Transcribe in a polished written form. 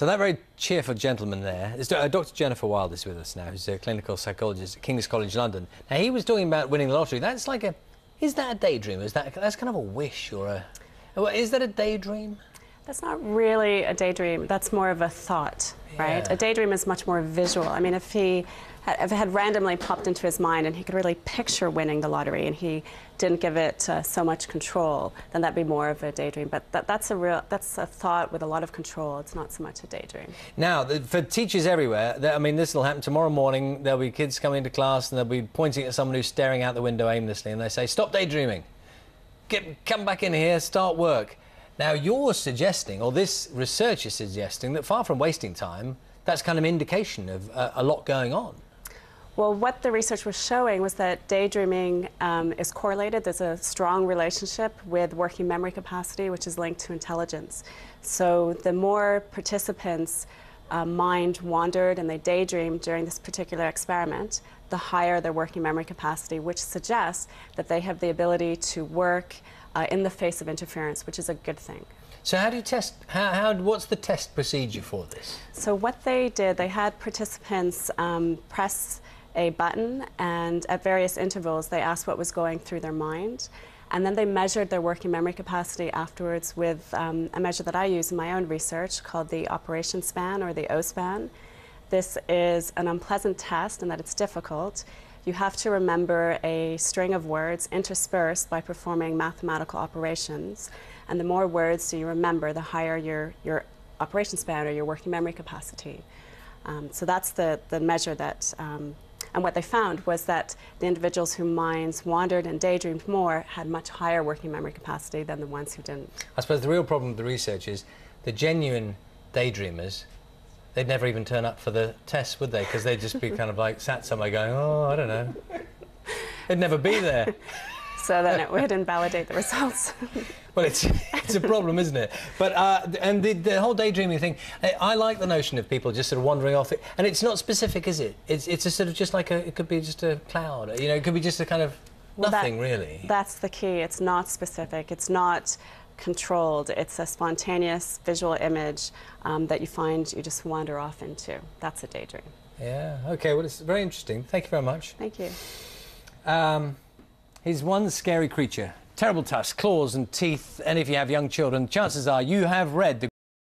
So that very cheerful gentleman there is Dr. Jennifer Wild is with us now, who's a clinical psychologist at King's College London. Now, he was talking about winning the lottery. That's like a... Is that a daydream? That's kind of a wish or a... Is that a daydream? That's not really a daydream. That's more of a thought, right? A daydream is much more visual. I mean, if it had randomly popped into his mind and he could really picture winning the lottery and he didn't give it so much control, then that'd be more of a daydream. But that's a thought with a lot of control. It's not so much a daydream. Now, for teachers everywhere, I mean, this will happen tomorrow morning. There'll be kids coming into class and they'll be pointing at someone who's staring out the window aimlessly and they say, "Stop daydreaming. Come back in here, start work." Now, you're suggesting, or this research is suggesting, that far from wasting time, that's kind of indication of a lot going on. Well, what the research was showing was that daydreaming is correlated. There's a strong relationship with working memory capacity, which is linked to intelligence. So the more participants' mind wandered and they daydreamed during this particular experiment, the higher their working memory capacity, which suggests that they have the ability to work in the face of interference, which is a good thing. So how do you test, what's the test procedure for this? So what they did, they had participants press a button, and at various intervals they asked what was going through their mind, and then they measured their working memory capacity afterwards with a measure that I use in my own research called the operation span, or the O span. This is an unpleasant test in that it's difficult. You have to remember a string of words interspersed by performing mathematical operations, and the more words you remember, the higher your operation span, or your working memory capacity. So that's the measure that, and what they found was that the individuals whose minds wandered and daydreamed more had much higher working memory capacity than the ones who didn't. I suppose the real problem with the research is the genuine daydreamers, they'd never even turn up for the test, would they? Because they'd just be kind of like sat somewhere going, "Oh, I don't know." They'd never be there. So then it would invalidate the results. Well, it's a problem, isn't it? But and the whole daydreaming thing, I like the notion of people just sort of wandering off it, and it's not specific, is it? It's a sort of just like it could be just a cloud, you know, it could be just a kind of nothing really. That's the key. It's not specific. It's not controlled. It's a spontaneous visual image that you find you just wander off into. That's a daydream. Yeah. Okay. Well, it's very interesting. Thank you very much. Thank you. He's one scary creature. Terrible tusks, claws and teeth, and if you have young children, chances are you have read the